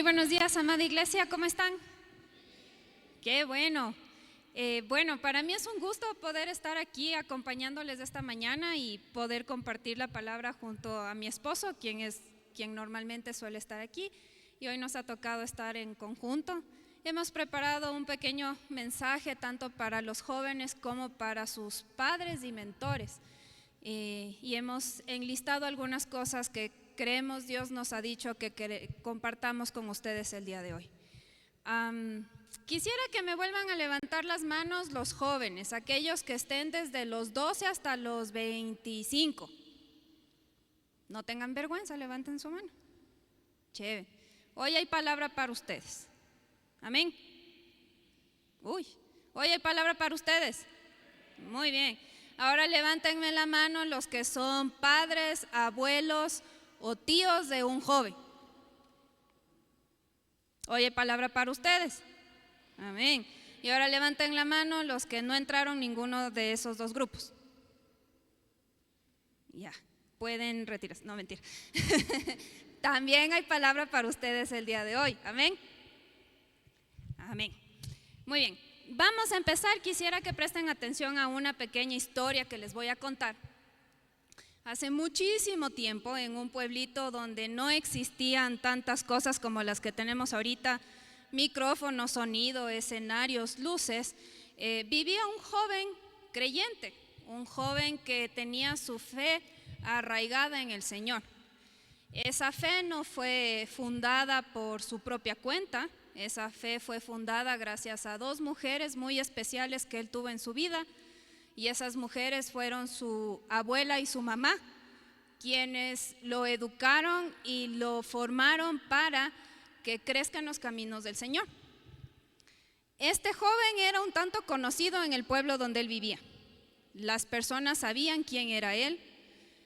Muy buenos días, amada iglesia, ¿cómo están? Qué bueno. Bueno, para mí es un gusto poder estar aquí acompañándoles esta mañana y poder compartir la palabra junto a mi esposo, quien normalmente suele estar aquí, y hoy nos ha tocado estar en conjunto. Hemos preparado un pequeño mensaje tanto para los jóvenes como para sus padres y mentores. Y hemos enlistado algunas cosas que creemos Dios nos ha dicho que compartamos con ustedes el día de hoy. Quisiera que me vuelvan a levantar las manos los jóvenes, aquellos que estén desde los 12 hasta los 25. No tengan vergüenza, levanten su mano. Chévere. Hoy hay palabra para ustedes. Amén. Hoy hay palabra para ustedes. Muy bien. Ahora levántenme la mano los que son padres, abuelos o tíos de un joven. Hoy hay palabra para ustedes. Amén. Y ahora levanten la mano los que no entraron ninguno de esos dos grupos. Ya, pueden retirarse. No, mentira. También hay palabra para ustedes el día de hoy. Amén. Amén. Muy bien. Vamos a empezar. Quisiera que presten atención a una pequeña historia que les voy a contar. Hace muchísimo tiempo, en un pueblito donde no existían tantas cosas como las que tenemos ahorita, micrófonos, sonido, escenarios, luces, vivía un joven creyente, un joven que tenía su fe arraigada en el Señor. Esa fe no fue fundada por su propia cuenta, esa fe fue fundada gracias a dos mujeres muy especiales que él tuvo en su vida, y esas mujeres fueron su abuela y su mamá, quienes lo educaron y lo formaron para que crezca en los caminos del Señor. Este joven era un tanto conocido en el pueblo donde él vivía. Las personas sabían quién era él,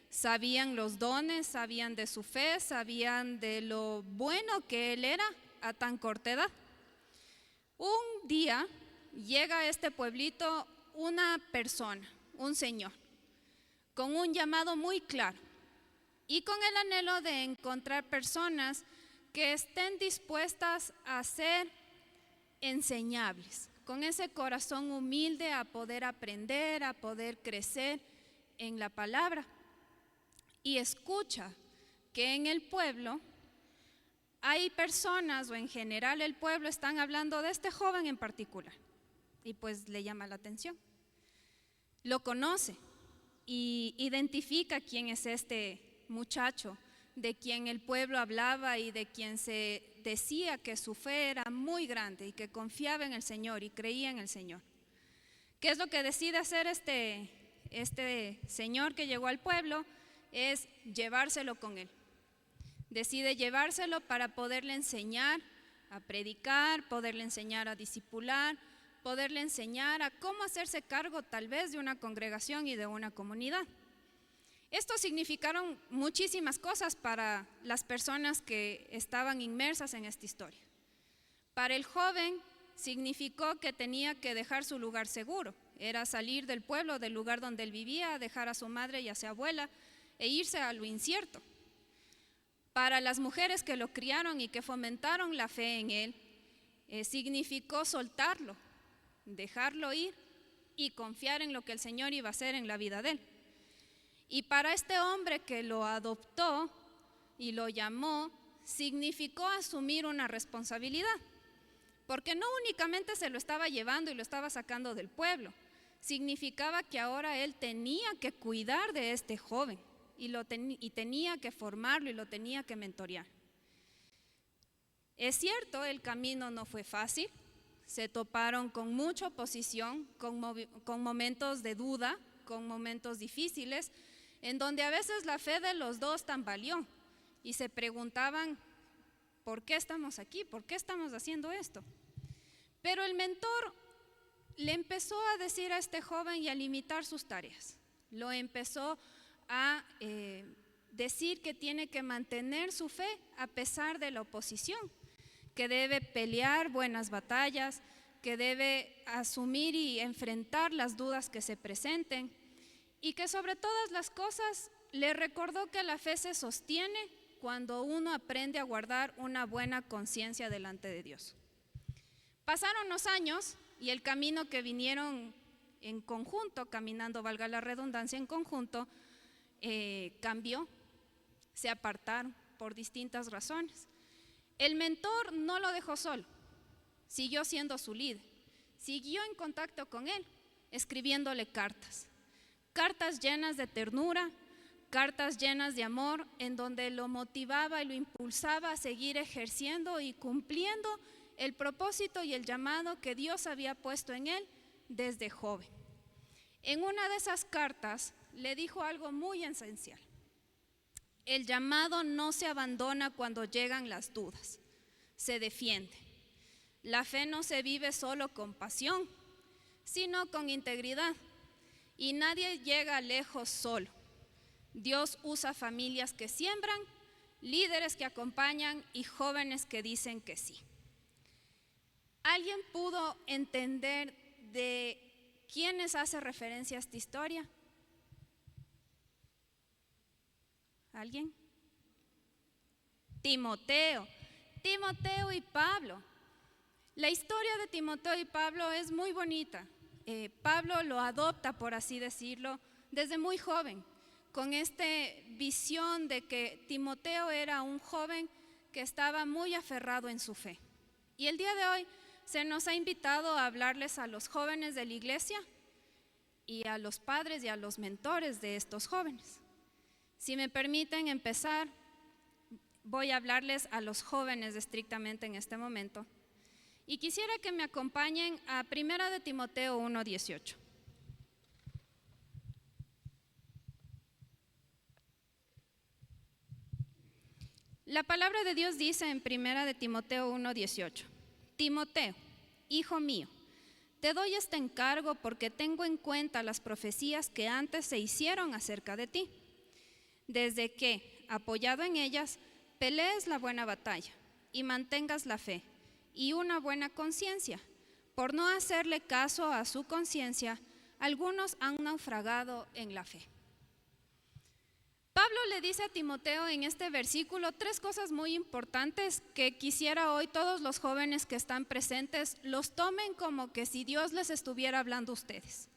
sabían los dones, sabían de su fe, sabían de lo bueno que él era a tan corta edad. Un día llega a este pueblito una persona, un señor, con un llamado muy claro y con el anhelo de encontrar personas que estén dispuestas a ser enseñables, con ese corazón humilde a poder aprender, a poder crecer en la palabra. Y escucha que en el pueblo hay personas, o en general el pueblo, están hablando de este joven en particular. Y pues le llama la atención. Lo conoce y identifica quién es este muchacho de quien el pueblo hablaba y de quien se decía que su fe era muy grande y que confiaba en el Señor y creía en el Señor. ¿Qué es lo que decide hacer este señor que llegó al pueblo? Es llevárselo con él. Decide llevárselo para poderle enseñar a predicar, poderle enseñar a discipular, poderle enseñar a cómo hacerse cargo tal vez de una congregación y de una comunidad. Esto significaron muchísimas cosas para las personas que estaban inmersas en esta historia. Para el joven significó que tenía que dejar su lugar seguro, era salir del pueblo, del lugar donde él vivía, dejar a su madre y a su abuela e irse a lo incierto. Para las mujeres que lo criaron y que fomentaron la fe en él, significó soltarlo, dejarlo ir y confiar en lo que el Señor iba a hacer en la vida de él. Y para este hombre que lo adoptó y lo llamó, significó asumir una responsabilidad, porque no únicamente se lo estaba llevando y lo estaba sacando del pueblo, significaba que ahora él tenía que cuidar de este joven y tenía que formarlo y lo tenía que mentorear. Es cierto, el camino no fue fácil, se toparon con mucha oposición, con momentos de duda, con momentos difíciles, en donde a veces la fe de los dos tambaleó y se preguntaban, ¿por qué estamos aquí? ¿Por qué estamos haciendo esto? Pero el mentor le empezó a decir a este joven y a limitar sus tareas. Lo empezó a decir que tiene que mantener su fe a pesar de la oposición, que debe pelear buenas batallas, que debe asumir y enfrentar las dudas que se presenten, y que sobre todas las cosas le recordó que la fe se sostiene cuando uno aprende a guardar una buena conciencia delante de Dios. Pasaron los años y el camino que vinieron en conjunto, caminando, valga la redundancia, en conjunto, cambió, se apartaron por distintas razones. El mentor no lo dejó solo, siguió siendo su líder, siguió en contacto con él, escribiéndole cartas llenas de ternura, cartas llenas de amor, en donde lo motivaba y lo impulsaba a seguir ejerciendo y cumpliendo el propósito y el llamado que Dios había puesto en él desde joven. En una de esas cartas le dijo algo muy esencial: el llamado no se abandona cuando llegan las dudas, se defiende. La fe no se vive solo con pasión, sino con integridad, y nadie llega lejos solo. Dios usa familias que siembran, líderes que acompañan y jóvenes que dicen que sí. ¿Alguien pudo entender de quiénes hace referencia a esta historia? ¿Alguien? Timoteo y Pablo. La historia de Timoteo y Pablo es muy bonita. Pablo lo adopta, por así decirlo, desde muy joven, con esta visión de que Timoteo era un joven que estaba muy aferrado en su fe. Y el día de hoy se nos ha invitado a hablarles a los jóvenes de la iglesia y a los padres y a los mentores de estos jóvenes. Si me permiten empezar, voy a hablarles a los jóvenes estrictamente en este momento. Y quisiera que me acompañen a 1 de Timoteo 1:18. La palabra de Dios dice en 1 de Timoteo 1:18: Timoteo, hijo mío, te doy este encargo porque tengo en cuenta las profecías que antes se hicieron acerca de ti, desde que, apoyado en ellas, pelees la buena batalla y mantengas la fe y una buena conciencia. Por no hacerle caso a su conciencia, algunos han naufragado en la fe. Pablo le dice a Timoteo en este versículo 3 cosas muy importantes que quisiera hoy todos los jóvenes que están presentes los tomen como que si Dios les estuviera hablando a ustedes.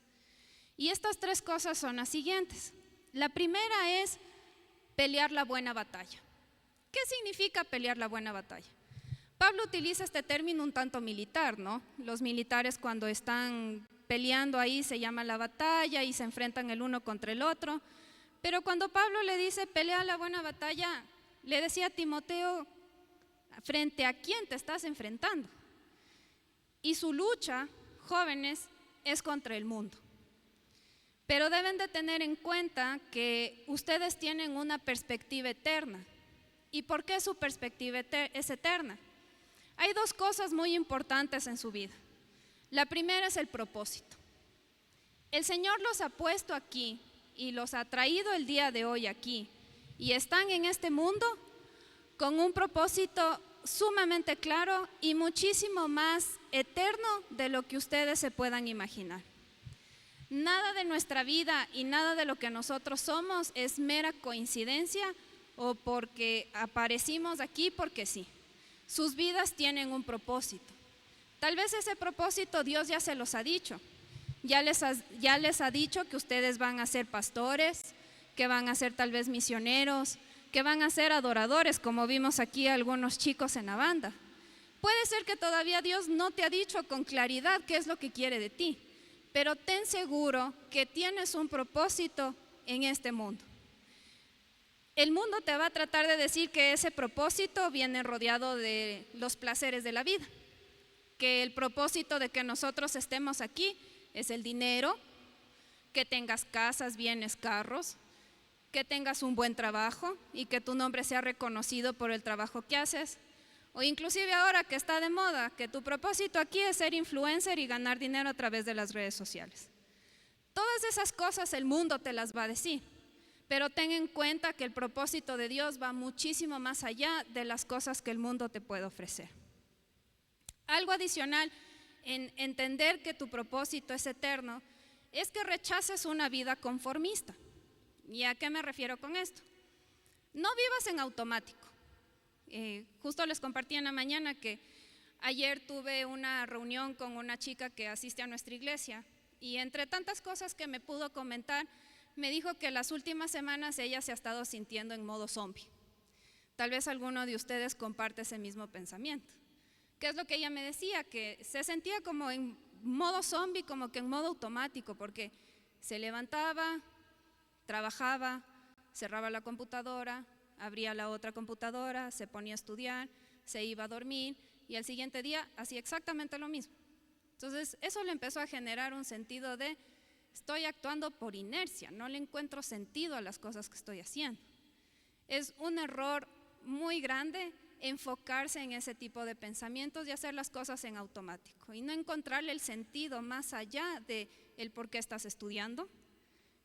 Y estas 3 cosas son las siguientes. La primera es pelear la buena batalla. ¿Qué significa pelear la buena batalla? Pablo utiliza este término un tanto militar, ¿no? Los militares cuando están peleando ahí se llama la batalla y se enfrentan el uno contra el otro. Pero cuando Pablo le dice pelea la buena batalla, le decía a Timoteo, ¿frente a quién te estás enfrentando? Y su lucha, jóvenes, es contra el mundo. Pero deben de tener en cuenta que ustedes tienen una perspectiva eterna. ¿Y por qué su perspectiva es eterna? Hay 2 cosas muy importantes en su vida. La primera es el propósito. El Señor los ha puesto aquí y los ha traído el día de hoy aquí y están en este mundo con un propósito sumamente claro y muchísimo más eterno de lo que ustedes se puedan imaginar. Nada de nuestra vida y nada de lo que nosotros somos es mera coincidencia o porque aparecimos aquí porque sí. Sus vidas tienen un propósito. Tal vez ese propósito Dios ya se los ha dicho. Ya les ha dicho que ustedes van a ser pastores, que van a ser tal vez misioneros, que van a ser adoradores, como vimos aquí algunos chicos en la banda. Puede ser que todavía Dios no te ha dicho con claridad qué es lo que quiere de ti, pero ten seguro que tienes un propósito en este mundo. El mundo te va a tratar de decir que ese propósito viene rodeado de los placeres de la vida, que el propósito de que nosotros estemos aquí es el dinero, que tengas casas, bienes, carros, que tengas un buen trabajo y que tu nombre sea reconocido por el trabajo que haces, o inclusive ahora que está de moda, que tu propósito aquí es ser influencer y ganar dinero a través de las redes sociales. Todas esas cosas el mundo te las va a decir, pero ten en cuenta que el propósito de Dios va muchísimo más allá de las cosas que el mundo te puede ofrecer. Algo adicional en entender que tu propósito es eterno es que rechaces una vida conformista. ¿Y a qué me refiero con esto? no vivas en automático. Justo les compartí en la mañana que ayer tuve una reunión con una chica que asiste a nuestra iglesia y entre tantas cosas que me pudo comentar, me dijo que las últimas semanas ella se ha estado sintiendo en modo zombie. Tal vez alguno de ustedes comparte ese mismo pensamiento. ¿Qué es lo que ella me decía? Que se sentía como en modo zombie, como que en modo automático, porque se levantaba, trabajaba, cerraba la computadora, abría la otra computadora, se ponía a estudiar, se iba a dormir y al siguiente día hacía exactamente lo mismo. Entonces eso le empezó a generar un sentido de estoy actuando por inercia, no le encuentro sentido a las cosas que estoy haciendo. Es un error muy grande enfocarse en ese tipo de pensamientos y hacer las cosas en automático y no encontrarle el sentido más allá de el por qué estás estudiando,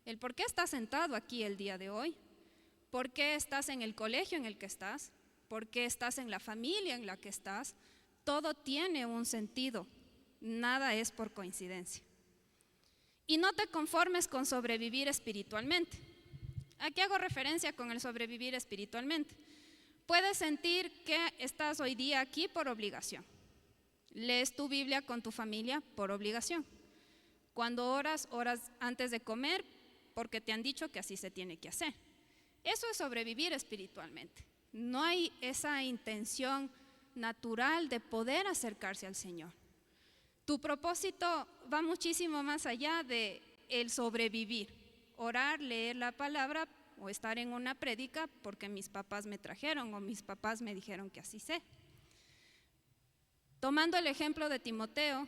el por qué estás sentado aquí el día de hoy, por qué estás en el colegio en el que estás, por qué estás en la familia en la que estás. Todo tiene un sentido, nada es por coincidencia. Y no te conformes con sobrevivir espiritualmente. ¿A qué hago referencia con el sobrevivir espiritualmente? Puedes sentir que estás hoy día aquí por obligación. Lees tu Biblia con tu familia por obligación. Cuando oras antes de comer porque te han dicho que así se tiene que hacer. Eso es sobrevivir espiritualmente. No hay esa intención natural de poder acercarse al Señor. Tu propósito va muchísimo más allá de el sobrevivir, orar, leer la palabra o estar en una prédica porque mis papás me trajeron o mis papás me dijeron que así sea. Tomando el ejemplo de Timoteo,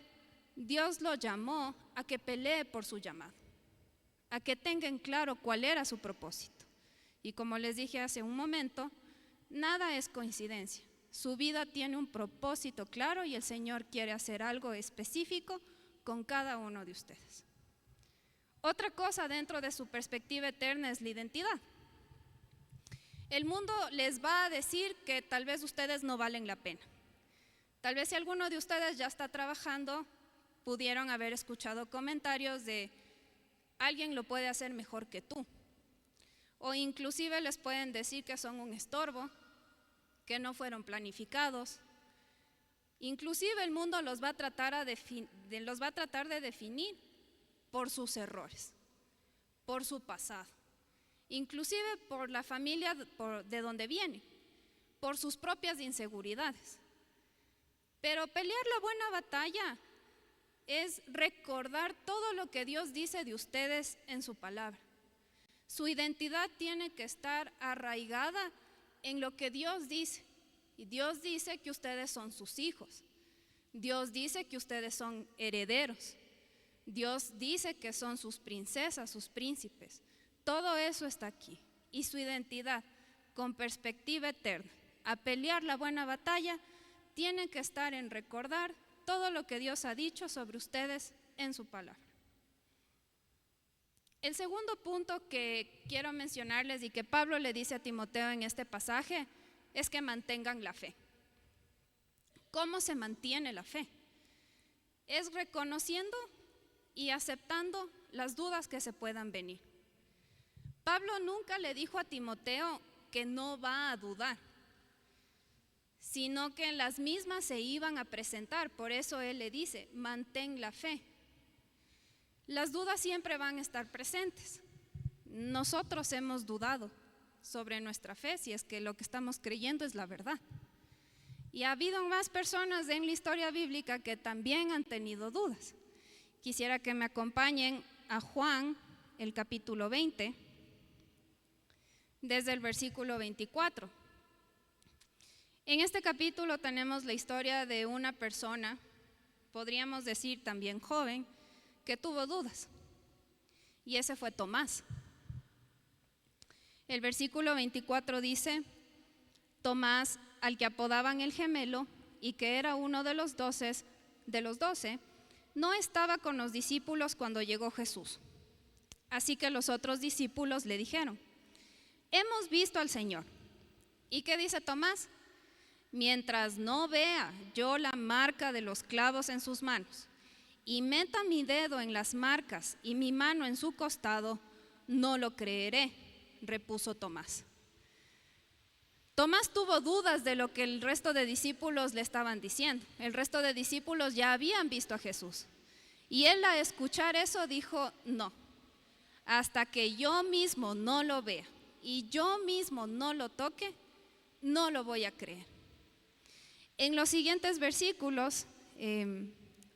Dios lo llamó a que pelee por su llamado, a que tengan claro cuál era su propósito. Y como les dije hace un momento, nada es coincidencia. Su vida tiene un propósito claro y el Señor quiere hacer algo específico con cada uno de ustedes. Otra cosa dentro de su perspectiva eterna es la identidad. El mundo les va a decir que tal vez ustedes no valen la pena. Tal vez si alguno de ustedes ya está trabajando, pudieron haber escuchado comentarios de alguien lo puede hacer mejor que tú. O inclusive les pueden decir que son un estorbo, que no fueron planificados. Inclusive el mundo los va a tratar de definir por sus errores, por su pasado, inclusive por la familia de donde viene, por sus propias inseguridades. Pero pelear la buena batalla es recordar todo lo que Dios dice de ustedes en su palabra. Su identidad tiene que estar arraigada en lo que Dios dice. Y Dios dice que ustedes son sus hijos. Dios dice que ustedes son herederos. Dios dice que son sus princesas, sus príncipes. Todo eso está aquí. Y su identidad, con perspectiva eterna, a pelear la buena batalla, tiene que estar en recordar todo lo que Dios ha dicho sobre ustedes en su palabra. El segundo punto que quiero mencionarles y que Pablo le dice a Timoteo en este pasaje es que mantengan la fe. ¿Cómo se mantiene la fe? Es reconociendo y aceptando las dudas que se puedan venir. Pablo nunca le dijo a Timoteo que no va a dudar, sino que las mismas se iban a presentar. Por eso él le dice, mantén la fe. Las dudas siempre van a estar presentes. Nosotros hemos dudado sobre nuestra fe, si es que lo que estamos creyendo es la verdad. Y ha habido más personas en la historia bíblica que también han tenido dudas. Quisiera que me acompañen a Juan, el capítulo 20, desde el versículo 24. En este capítulo tenemos la historia de una persona, podríamos decir también joven, que tuvo dudas. Y ese fue Tomás. El versículo 24 dice, Tomás, al que apodaban el gemelo y que era uno de los 12, no estaba con los discípulos cuando llegó Jesús. Así que los otros discípulos le dijeron, hemos visto al Señor. ¿Y qué dice Tomás? Mientras no vea yo la marca de los clavos en sus manos y meta mi dedo en las marcas y mi mano en su costado, no lo creeré, repuso Tomás. Tomás tuvo dudas de lo que el resto de discípulos le estaban diciendo. El resto de discípulos ya habían visto a Jesús. Y él, al escuchar eso, dijo: no, hasta que yo mismo no lo vea y yo mismo no lo toque, no lo voy a creer. En los siguientes versículos,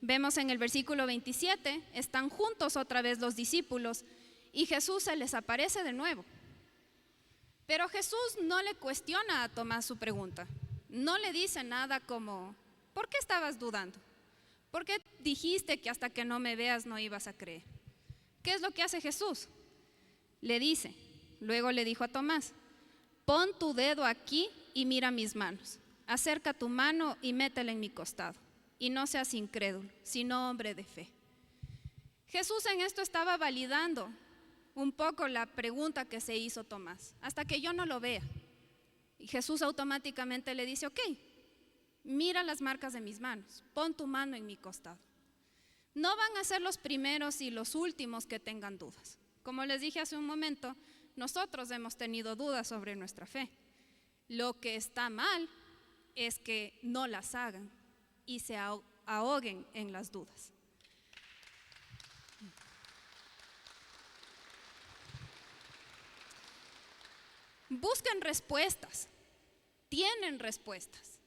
vemos en el versículo 27, están juntos otra vez los discípulos y Jesús se les aparece de nuevo. Pero Jesús no le cuestiona a Tomás su pregunta. No le dice nada como: ¿por qué estabas dudando? ¿Por qué dijiste que hasta que no me veas no ibas a creer? ¿Qué es lo que hace Jesús? Luego le dijo a Tomás: pon tu dedo aquí y mira mis manos. Acerca tu mano y métela en mi costado. Y no seas incrédulo, sino hombre de fe. Jesús en esto estaba validando un poco la pregunta que se hizo Tomás: hasta que yo no lo vea. Y Jesús automáticamente le dice: ok, mira las marcas de mis manos, pon tu mano en mi costado. No van a ser los primeros y los últimos que tengan dudas. Como les dije hace un momento, nosotros hemos tenido dudas sobre nuestra fe. Lo que está mal es que no las hagan y se ahoguen en las dudas. Busquen respuestas, tienen respuestas.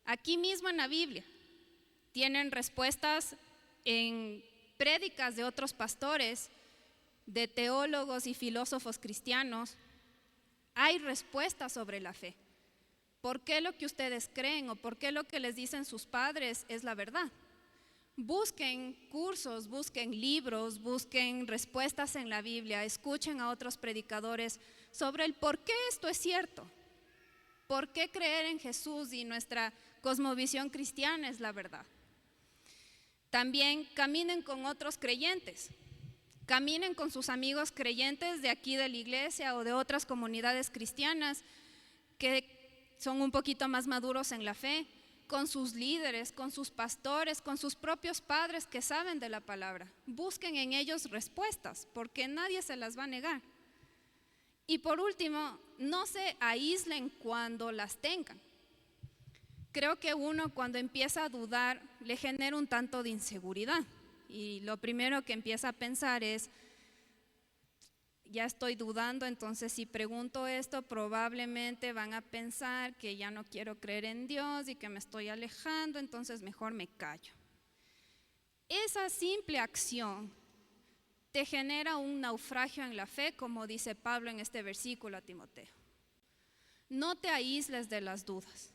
Aquí mismo en la Biblia tienen respuestas en prédicas de otros pastores, de teólogos y filósofos cristianos. Hay respuestas sobre la fe. ¿Por qué lo que ustedes creen o por qué lo que les dicen sus padres es la verdad? Busquen cursos, busquen libros, busquen respuestas en la Biblia, escuchen a otros predicadores sobre el por qué esto es cierto, por qué creer en Jesús y nuestra cosmovisión cristiana es la verdad. También caminen con otros creyentes, caminen con sus amigos creyentes de aquí de la iglesia o de otras comunidades cristianas que son un poquito más maduros en la fe, con sus líderes, con sus pastores, con sus propios padres que saben de la palabra. Busquen en ellos respuestas, porque nadie se las va a negar. Y por último, no se aíslen cuando las tengan. Creo que uno cuando empieza a dudar le genera un tanto de inseguridad. Y lo primero que empieza a pensar es: ya estoy dudando, entonces si pregunto esto probablemente van a pensar que ya no quiero creer en Dios y que me estoy alejando, entonces mejor me callo. Esa simple acción te genera un naufragio en la fe, como dice Pablo en este versículo a Timoteo. No te aísles de las dudas.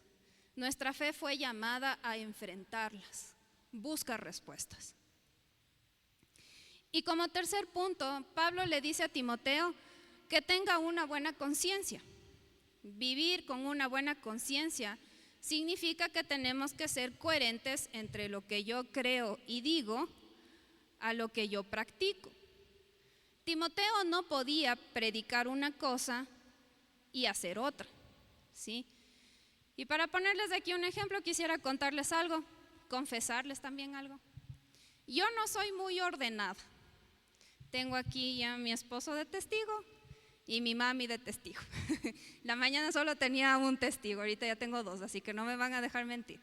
Nuestra fe fue llamada a enfrentarlas. Busca respuestas. Y como tercer punto, Pablo le dice a Timoteo que tenga una buena conciencia. Vivir con una buena conciencia significa que tenemos que ser coherentes entre lo que yo creo y digo a lo que yo practico. Timoteo no podía predicar una cosa y hacer otra, ¿sí? Y para ponerles de aquí un ejemplo, quisiera contarles algo, confesarles también algo. Yo no soy muy ordenada. Tengo aquí ya a mi esposo de testigo y mi mami de testigo. La mañana solo tenía un testigo, ahorita ya tengo dos, así que no me van a dejar mentir.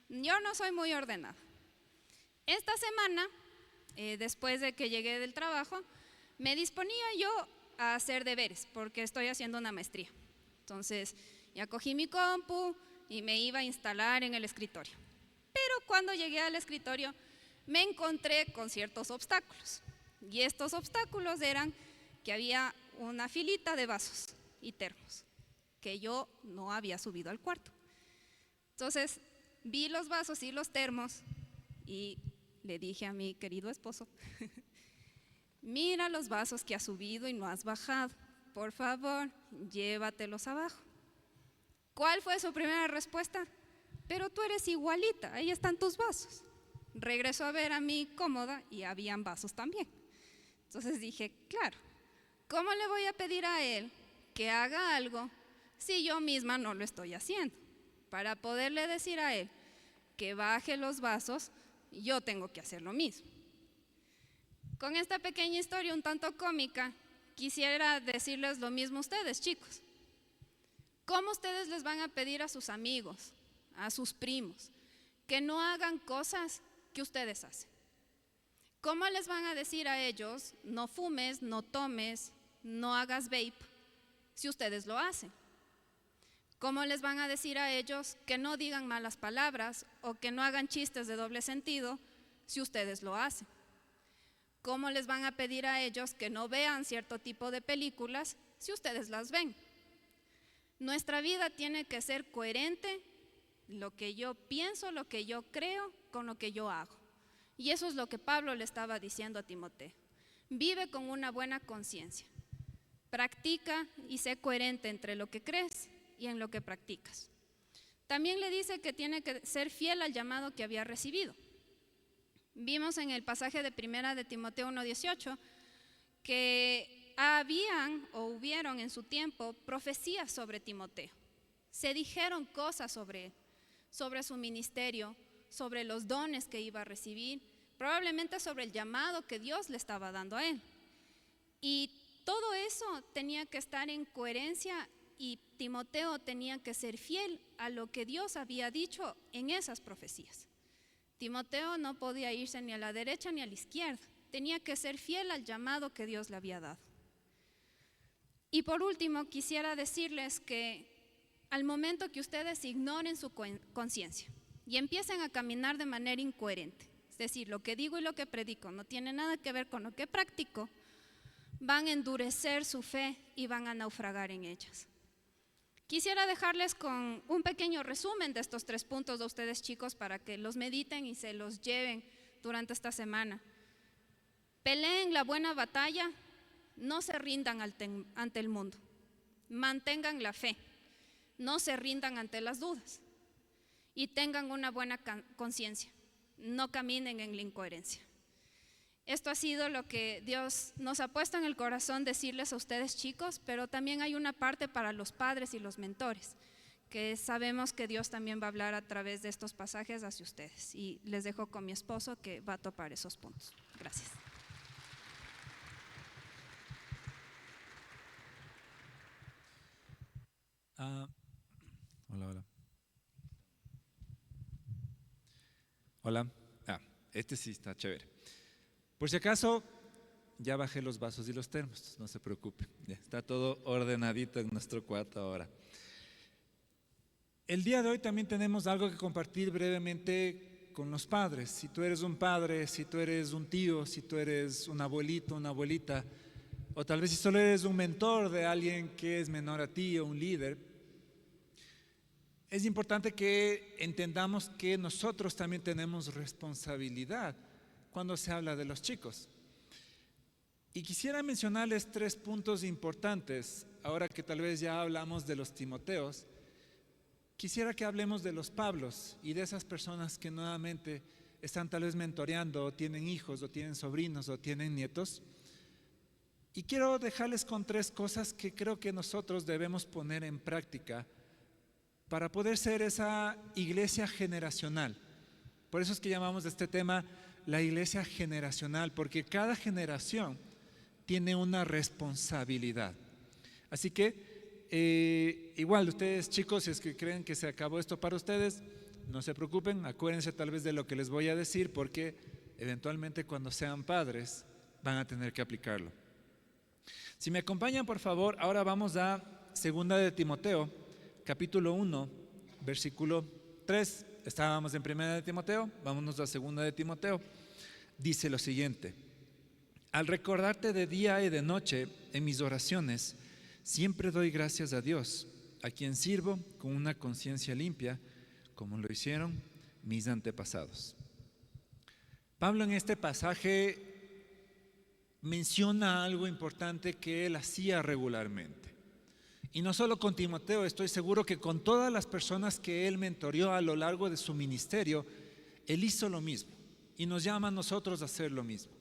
Yo no soy muy ordenada. Esta semana, después de que llegué del trabajo, me disponía yo a hacer deberes, porque estoy haciendo una maestría. Entonces, ya cogí mi compu y me iba a instalar en el escritorio. Pero cuando llegué al escritorio, me encontré con ciertos obstáculos. Y estos obstáculos eran que había una filita de vasos y termos que yo no había subido al cuarto. Entonces vi los vasos y los termos y le dije a mi querido esposo: mira los vasos que has subido y no has bajado, por favor, llévatelos abajo. ¿Cuál fue su primera respuesta? Pero tú eres igualita, ahí están tus vasos. Regresó a ver a mi cómoda y habían vasos también. Entonces dije, claro, ¿cómo le voy a pedir a él que haga algo si yo misma no lo estoy haciendo? Para poderle decir a él que baje los vasos, yo tengo que hacer lo mismo. Con esta pequeña historia un tanto cómica, quisiera decirles lo mismo a ustedes, chicos. ¿Cómo ustedes les van a pedir a sus amigos, a sus primos, que no hagan cosas que ustedes hacen? ¿Cómo les van a decir a ellos, no fumes, no tomes, no hagas vape, si ustedes lo hacen? ¿Cómo les van a decir a ellos que no digan malas palabras o que no hagan chistes de doble sentido si ustedes lo hacen? ¿Cómo les van a pedir a ellos que no vean cierto tipo de películas si ustedes las ven? Nuestra vida tiene que ser coherente, lo que yo pienso, lo que yo creo, con lo que yo hago. Y eso es lo que Pablo le estaba diciendo a Timoteo. Vive con una buena conciencia. Practica y sé coherente entre lo que crees y en lo que practicas. También le dice que tiene que ser fiel al llamado que había recibido. Vimos en el pasaje de primera de Timoteo 1:18 que habían o hubieron en su tiempo profecías sobre Timoteo. Se dijeron cosas sobre él, sobre su ministerio, sobre los dones que iba a recibir, probablemente sobre el llamado que Dios le estaba dando a él. Y todo eso tenía que estar en coherencia y Timoteo tenía que ser fiel a lo que Dios había dicho en esas profecías. Timoteo no podía irse ni a la derecha ni a la izquierda, tenía que ser fiel al llamado que Dios le había dado. Y por último, quisiera decirles que al momento que ustedes ignoren su conciencia y empiecen a caminar de manera incoherente, es decir, lo que digo y lo que predico no tiene nada que ver con lo que practico, van a endurecer su fe y van a naufragar en ellas. Quisiera dejarles con un pequeño resumen de estos 3 puntos de ustedes, chicos, para que los mediten y se los lleven durante esta semana. Peleen la buena batalla, no se rindan ante el mundo, mantengan la fe, no se rindan ante las dudas y tengan una buena conciencia, no caminen en la incoherencia. Esto ha sido lo que Dios nos ha puesto en el corazón decirles a ustedes, chicos, pero también hay una parte para los padres y los mentores, que sabemos que Dios también va a hablar a través de estos pasajes hacia ustedes. Y les dejo con mi esposo que va a topar esos puntos. Gracias. Hola. Hola. Este sí está chévere. Por si acaso, ya bajé los vasos y los termos, no se preocupe. Ya está todo ordenadito en nuestro cuarto ahora. El día de hoy también tenemos algo que compartir brevemente con los padres. Si tú eres un padre, si tú eres un tío, si tú eres un abuelito, una abuelita, o tal vez si solo eres un mentor de alguien que es menor a ti o un líder, es importante que entendamos que nosotros también tenemos responsabilidad cuando se habla de los chicos. Y quisiera mencionarles 3 puntos importantes, ahora que tal vez ya hablamos de los Timoteos. Quisiera que hablemos de los Pablos y de esas personas que nuevamente están tal vez mentoreando, o tienen hijos, o tienen sobrinos, o tienen nietos. Y quiero dejarles con 3 cosas que creo que nosotros debemos poner en práctica para poder ser esa iglesia generacional. Por eso es que llamamos a este tema la iglesia generacional, porque cada generación tiene una responsabilidad. Así que igual ustedes, chicos, si es que creen que se acabó esto para ustedes, no se preocupen, acuérdense tal vez de lo que les voy a decir, porque eventualmente cuando sean padres van a tener que aplicarlo. Si me acompañan, por favor, ahora vamos a 2 de Timoteo, capítulo 1, versículo 3. Estábamos en 1 de Timoteo, vámonos a 2 de Timoteo. Dice lo siguiente: al recordarte de día y de noche en mis oraciones, siempre doy gracias a Dios, a quien sirvo con una conciencia limpia, como lo hicieron mis antepasados. Pablo en este pasaje menciona algo importante que él hacía regularmente. Y no solo con Timoteo, estoy seguro que con todas las personas que él mentoreó a lo largo de su ministerio, él hizo lo mismo y nos llama a nosotros a hacer lo mismo.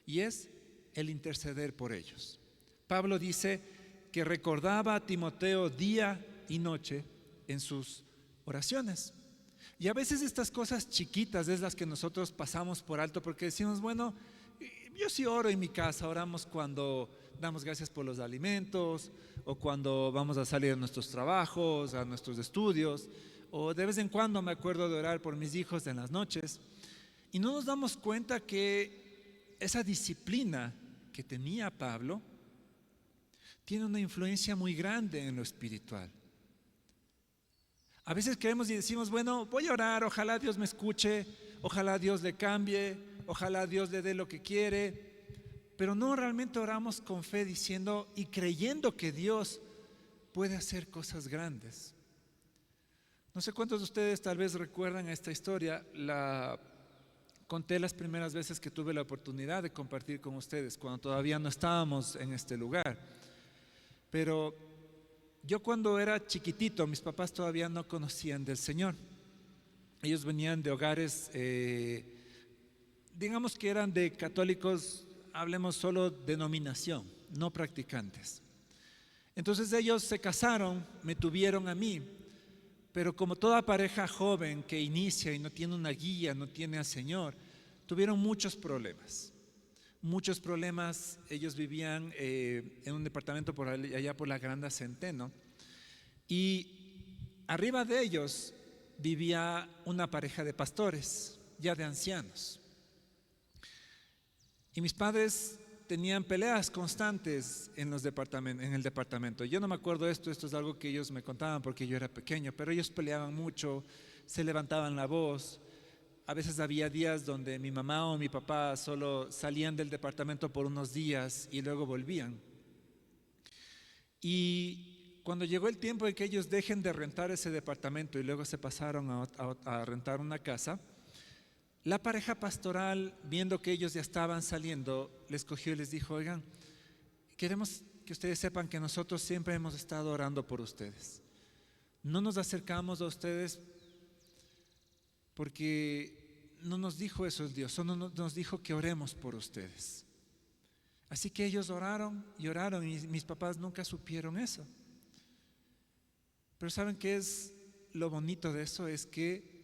Y es el interceder por ellos. Pablo dice que recordaba a Timoteo día y noche en sus oraciones. Y a veces estas cosas chiquitas es las que nosotros pasamos por alto porque decimos, bueno, yo sí oro en mi casa, oramos cuando damos gracias por los alimentos, o cuando vamos a salir a nuestros trabajos, a nuestros estudios, o de vez en cuando me acuerdo de orar por mis hijos en las noches. Y no nos damos cuenta que esa disciplina que tenía Pablo tiene una influencia muy grande en lo espiritual. A veces creemos y decimos, bueno, voy a orar, ojalá Dios me escuche, ojalá Dios le cambie, ojalá Dios le dé lo que quiere, pero no realmente oramos con fe diciendo y creyendo que Dios puede hacer cosas grandes. No sé cuántos de ustedes tal vez recuerdan esta historia, la conté las primeras veces que tuve la oportunidad de compartir con ustedes, cuando todavía no estábamos en este lugar. Pero yo cuando era chiquitito, mis papás todavía no conocían del Señor. Ellos venían de hogares, digamos que eran de católicos, hablemos solo denominación, no practicantes. Entonces ellos se casaron, me tuvieron a mí, pero como toda pareja joven que inicia y no tiene una guía, no tiene al Señor, tuvieron muchos problemas. Muchos problemas. Ellos vivían en un departamento por allá por la Granda Centeno, y arriba de ellos vivía una pareja de pastores, ya de ancianos. Y mis padres tenían peleas constantes en el departamento. Yo no me acuerdo de esto es algo que ellos me contaban porque yo era pequeño, pero ellos peleaban mucho, se levantaban la voz. A veces había días donde mi mamá o mi papá solo salían del departamento por unos días y luego volvían. Y cuando llegó el tiempo en que ellos dejen de rentar ese departamento y luego se pasaron a rentar una casa, la pareja pastoral, viendo que ellos ya estaban saliendo, les cogió y les dijo, oigan, queremos que ustedes sepan que nosotros siempre hemos estado orando por ustedes. No nos acercamos a ustedes porque no nos dijo eso el Dios, solo nos dijo que oremos por ustedes. Así que ellos oraron y mis papás nunca supieron eso. Pero ¿saben qué es lo bonito de eso? Es que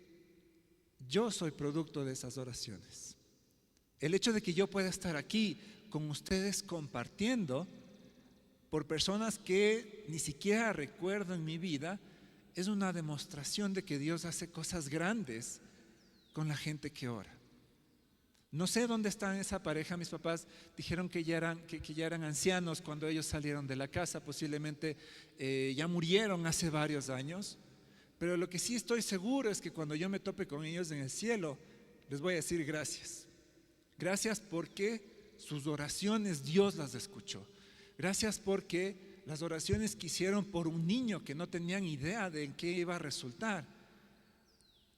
yo soy producto de esas oraciones. El hecho de que yo pueda estar aquí con ustedes compartiendo por personas que ni siquiera recuerdo en mi vida, es una demostración de que Dios hace cosas grandes con la gente que ora. No sé dónde está esa pareja. Mis papás dijeron que ya eran ancianos cuando ellos salieron de la casa, posiblemente ya murieron hace varios años. Pero lo que sí estoy seguro es que cuando yo me tope con ellos en el cielo, les voy a decir gracias. Gracias porque sus oraciones Dios las escuchó. Gracias porque las oraciones que hicieron por un niño que no tenían idea de en qué iba a resultar,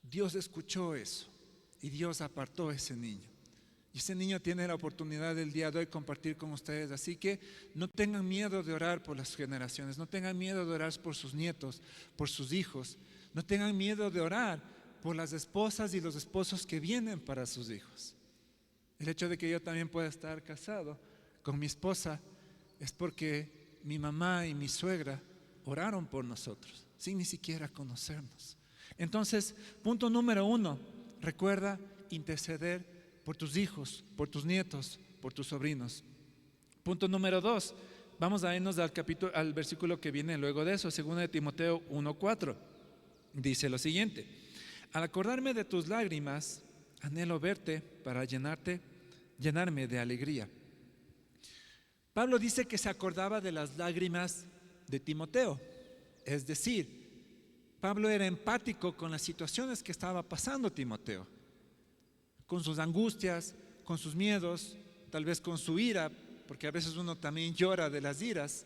Dios escuchó eso y Dios apartó a ese niño. Y ese niño tiene la oportunidad el día de hoy compartir con ustedes. Así que no tengan miedo de orar por las generaciones, no tengan miedo de orar por sus nietos, por sus hijos. No tengan miedo de orar por las esposas y los esposos que vienen para sus hijos. El hecho de que yo también pueda estar casado con mi esposa es porque mi mamá y mi suegra oraron por nosotros, sin ni siquiera conocernos. Entonces, punto número 1, recuerda interceder por tus hijos, por tus nietos, por tus sobrinos. Punto número 2, vamos a irnos al versículo que viene luego de eso, 2 de Timoteo 1:4. Dice lo siguiente: al acordarme de tus lágrimas, anhelo verte para llenarme de alegría. Pablo dice que se acordaba de las lágrimas de Timoteo, es decir, Pablo era empático con las situaciones que estaba pasando Timoteo, con sus angustias, con sus miedos, tal vez con su ira, porque a veces uno también llora de las iras.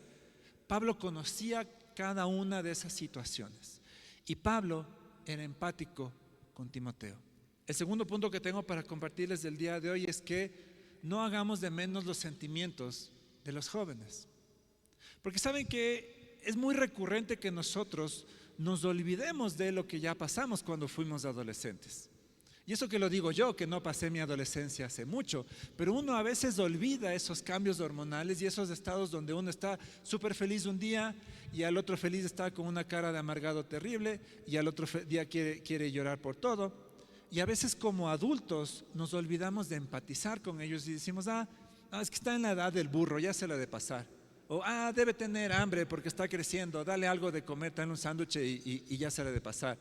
Pablo conocía cada una de esas situaciones y Pablo era empático con Timoteo. El segundo punto que tengo para compartirles del día de hoy es que no hagamos de menos los sentimientos de los jóvenes, porque saben que es muy recurrente que nosotros nos olvidemos de lo que ya pasamos cuando fuimos adolescentes. Y eso que lo digo yo, que no pasé mi adolescencia hace mucho, pero uno a veces olvida esos cambios hormonales y esos estados donde uno está súper feliz un día y al otro feliz está con una cara de amargado terrible y al otro día quiere llorar por todo. Y a veces como adultos nos olvidamos de empatizar con ellos y decimos, es que está en la edad del burro, ya se le ha de pasar. O, debe tener hambre porque está creciendo, dale algo de comer, dale un sándwich y ya se le ha de pasar.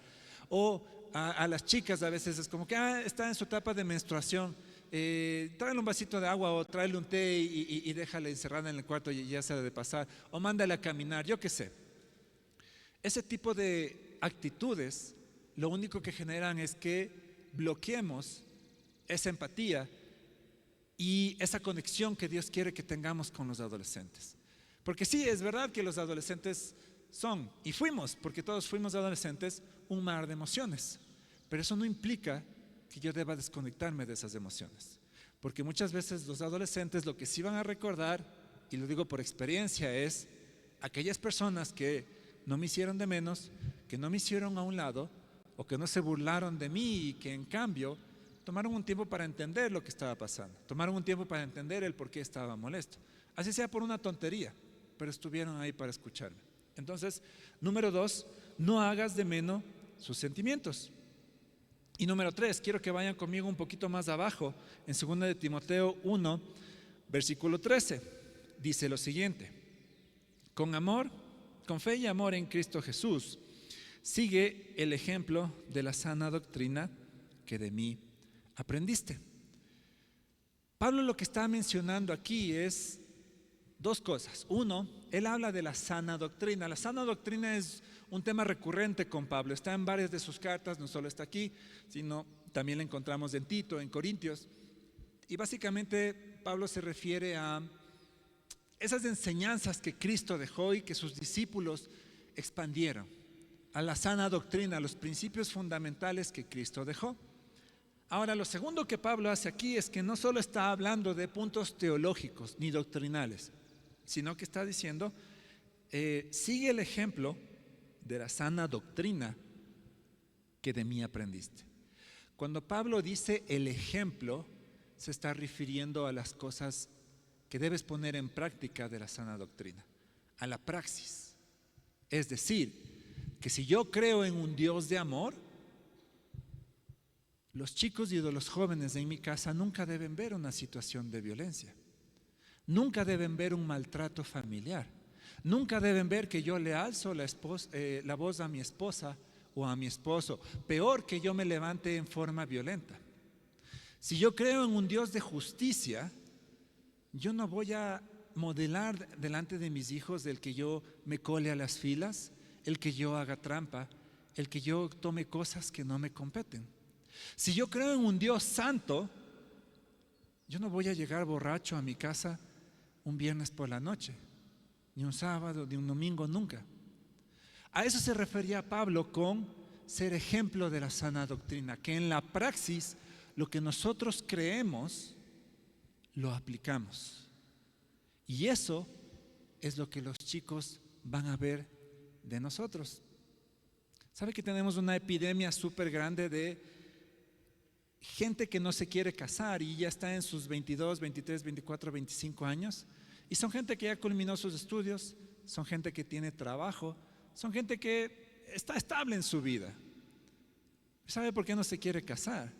O a las chicas a veces es como que, está en su etapa de menstruación, tráele un vasito de agua o tráele un té y déjale encerrada en el cuarto y ya se le ha de pasar. O mándale a caminar, yo qué sé. Ese tipo de actitudes lo único que generan es que bloqueemos esa empatía y esa conexión que Dios quiere que tengamos con los adolescentes. Porque sí, es verdad que los adolescentes son, y fuimos, porque todos fuimos adolescentes, un mar de emociones. Pero eso no implica que yo deba desconectarme de esas emociones. Porque muchas veces los adolescentes lo que sí van a recordar, y lo digo por experiencia, es aquellas personas que no me hicieron de menos, que no me hicieron a un lado, o que no se burlaron de mí y que en cambio tomaron un tiempo para entender lo que estaba pasando, tomaron un tiempo para entender el por qué estaba molesto, así sea por una tontería, pero estuvieron ahí para escucharme. Entonces, número 2, no hagas de menos sus sentimientos. Y número 3, quiero que vayan conmigo un poquito más abajo, en 2 de Timoteo 1, versículo 13, dice lo siguiente: con amor, con fe y amor en Cristo Jesús, sigue el ejemplo de la sana doctrina que de mí aprendiste. Pablo lo que está mencionando aquí es dos cosas. Uno, él habla de la sana doctrina. La sana doctrina es un tema recurrente con Pablo. Está en varias de sus cartas, no solo está aquí, sino también la encontramos en Tito, en Corintios. Y básicamente Pablo se refiere a esas enseñanzas que Cristo dejó y que sus discípulos expandieron, a la sana doctrina, a los principios fundamentales que Cristo dejó. Ahora, lo segundo que Pablo hace aquí es que no solo está hablando de puntos teológicos ni doctrinales, sino que está diciendo, sigue el ejemplo de la sana doctrina que de mí aprendiste. Cuando Pablo dice el ejemplo, se está refiriendo a las cosas que debes poner en práctica de la sana doctrina, a la praxis. Es decir, que si yo creo en un Dios de amor, los chicos y los jóvenes en mi casa nunca deben ver una situación de violencia, nunca deben ver un maltrato familiar, nunca deben ver que yo le alzo la voz a mi esposa o a mi esposo, peor que yo me levante en forma violenta. Si yo creo en un Dios de justicia, yo no voy a modelar delante de mis hijos el que yo me cole a las filas, el que yo haga trampa, el que yo tome cosas que no me competen. Si yo creo en un Dios santo, yo no voy a llegar borracho a mi casa un viernes por la noche, ni un sábado, ni un domingo, nunca. A eso se refería Pablo con ser ejemplo de la sana doctrina, que en la praxis lo que nosotros creemos lo aplicamos. Y eso es lo que los chicos van a ver de nosotros. ¿Sabe que tenemos una epidemia súper grande de gente que no se quiere casar y ya está en sus 22, 23, 24, 25 años? Y son gente que ya culminó sus estudios, son gente que tiene trabajo, son gente que está estable en su vida. ¿Sabe por qué no se quiere casar?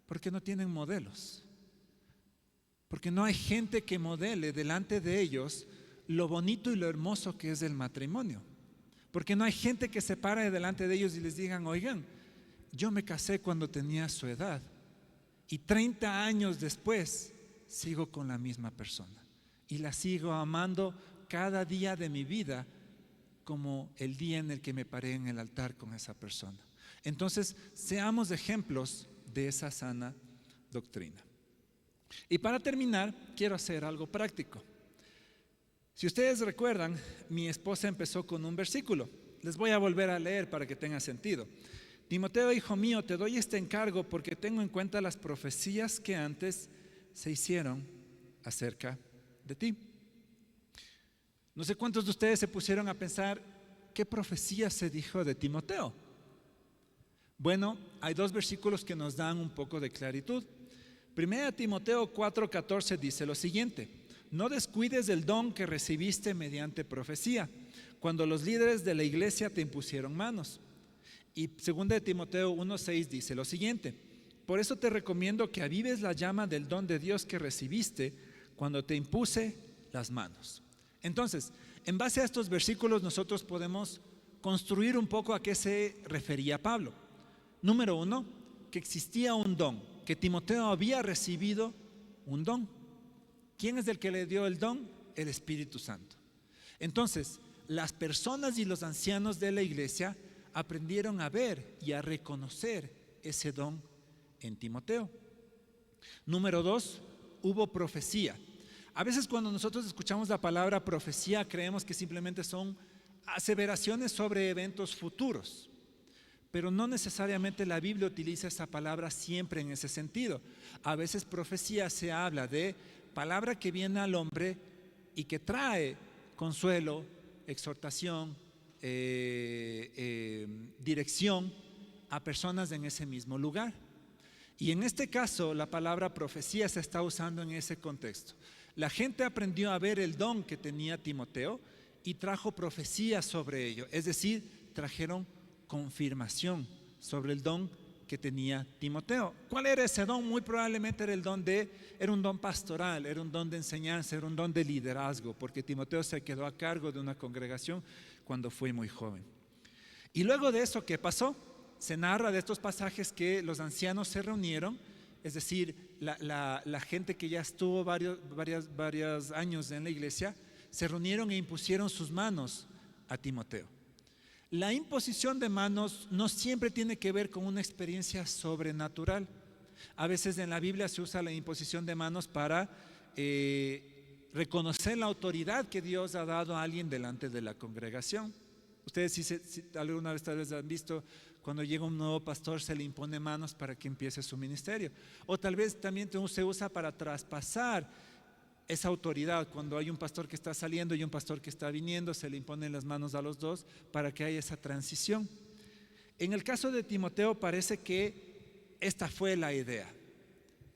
Porque no tienen modelos. Porque no hay gente que modele delante de ellos lo bonito y lo hermoso que es el matrimonio. Porque no hay gente que se pare delante de ellos y les digan, oigan, yo me casé cuando tenía su edad y 30 años después sigo con la misma persona y la sigo amando cada día de mi vida como el día en el que me paré en el altar con esa persona. Entonces, seamos ejemplos de esa sana doctrina. Y para terminar, quiero hacer algo práctico. Si ustedes recuerdan, mi esposa empezó con un versículo. Les voy a volver a leer para que tenga sentido. Timoteo, hijo mío, te doy este encargo porque tengo en cuenta las profecías que antes se hicieron acerca de ti. No sé cuántos de ustedes se pusieron a pensar qué profecía se dijo de Timoteo. Bueno, hay dos versículos que nos dan un poco de claritud. Primera Timoteo 4:14 dice lo siguiente: no descuides el don que recibiste mediante profecía, cuando los líderes de la iglesia te impusieron manos. Y 2 Timoteo 1:6 dice lo siguiente: por eso te recomiendo que avives la llama del don de Dios que recibiste cuando te impuse las manos. Entonces, en base a estos versículos nosotros podemos construir un poco a qué se refería Pablo. Número uno, que existía un don, que Timoteo había recibido un don. ¿Quién es el que le dio el don? El Espíritu Santo. Entonces, las personas y los ancianos de la iglesia aprendieron a ver y a reconocer ese don en Timoteo. Número dos, hubo profecía. A veces cuando nosotros escuchamos la palabra profecía creemos que simplemente son aseveraciones sobre eventos futuros, pero no necesariamente la Biblia utiliza esa palabra siempre en ese sentido. A veces profecía se habla de palabra que viene al hombre y que trae consuelo, exhortación, dirección a personas en ese mismo lugar. Y en este caso la palabra profecía se está usando en ese contexto. La gente aprendió a ver el don que tenía Timoteo y trajo profecía sobre ello, es decir, trajeron confirmación sobre el don que tenía Timoteo. ¿Cuál era ese don? Muy probablemente era un don pastoral, era un don de enseñanza, era un don de liderazgo, porque Timoteo se quedó a cargo de una congregación cuando fue muy joven. Y luego de eso, ¿qué pasó? Se narra de estos pasajes que los ancianos se reunieron, es decir, la gente que ya estuvo varios años en la iglesia, se reunieron e impusieron sus manos a Timoteo. La imposición de manos no siempre tiene que ver con una experiencia sobrenatural. A veces en la Biblia se usa la imposición de manos para reconocer la autoridad que Dios ha dado a alguien delante de la congregación. Ustedes si alguna vez tal vez han visto cuando llega un nuevo pastor se le impone manos para que empiece su ministerio. O tal vez también se usa para traspasar esa autoridad. Cuando hay un pastor que está saliendo y un pastor que está viniendo, se le imponen las manos a los dos para que haya esa transición. En el caso de Timoteo parece que esta fue la idea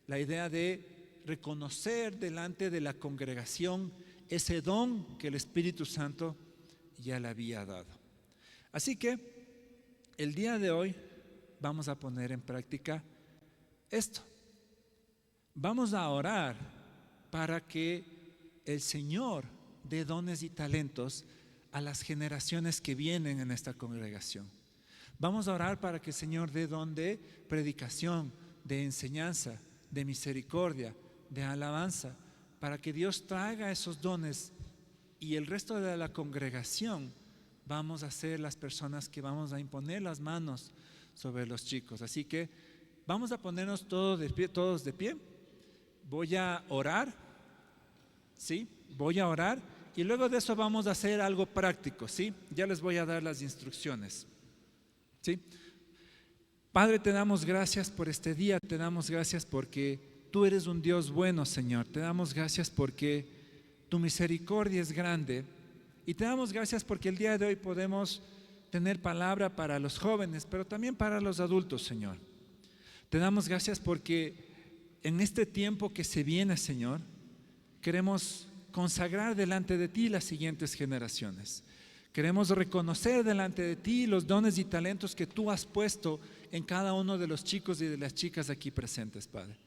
de reconocer delante de la congregación ese don que el Espíritu Santo ya le había dado. Así que el día de hoy vamos a poner en práctica esto. Vamos a orar para que el Señor dé dones y talentos a las generaciones que vienen en esta congregación. Vamos a orar para que el Señor dé don de predicación, de enseñanza, de misericordia, de alabanza, para que Dios traiga esos dones y el resto de la congregación vamos a ser las personas que vamos a imponer las manos sobre los chicos. Así que vamos a ponernos todos de pie. Voy a orar, ¿sí? Voy a orar y luego de eso vamos a hacer algo práctico, ¿sí? Ya les voy a dar las instrucciones, ¿sí? Padre, te damos gracias por este día, te damos gracias porque tú eres un Dios bueno, Señor. Te damos gracias porque tu misericordia es grande. Y te damos gracias porque el día de hoy podemos tener palabra para los jóvenes, pero también para los adultos, Señor. Te damos gracias porque en este tiempo que se viene, Señor, queremos consagrar delante de ti las siguientes generaciones. Queremos reconocer delante de ti los dones y talentos que tú has puesto en cada uno de los chicos y de las chicas aquí presentes, Padre.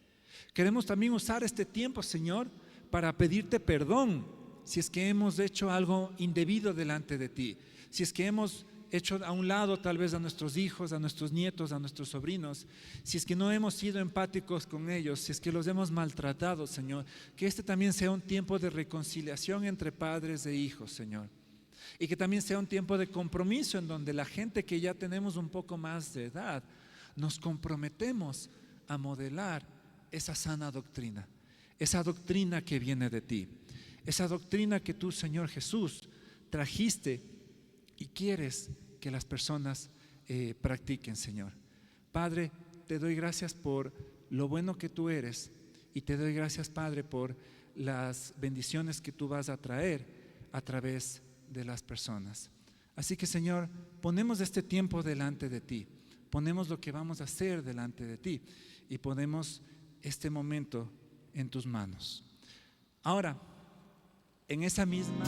Queremos también usar este tiempo, Señor, para pedirte perdón si es que hemos hecho algo indebido delante de ti, si es que hemos hecho a un lado tal vez a nuestros hijos, a nuestros nietos, a nuestros sobrinos, si es que no hemos sido empáticos con ellos, si es que los hemos maltratado, Señor, que este también sea un tiempo de reconciliación entre padres e hijos, Señor, y que también sea un tiempo de compromiso en donde la gente que ya tenemos un poco más de edad, nos comprometemos a modelar esa sana doctrina, esa doctrina que viene de ti. Esa doctrina que tú, Señor Jesús, trajiste y quieres que las personas practiquen, Señor. Padre, te doy gracias por lo bueno que tú eres y te doy gracias, Padre, por las bendiciones que tú vas a traer a través de las personas. Así que, Señor, ponemos este tiempo delante de ti, ponemos lo que vamos a hacer delante de ti y ponemos este momento en tus manos. Ahora, en esa misma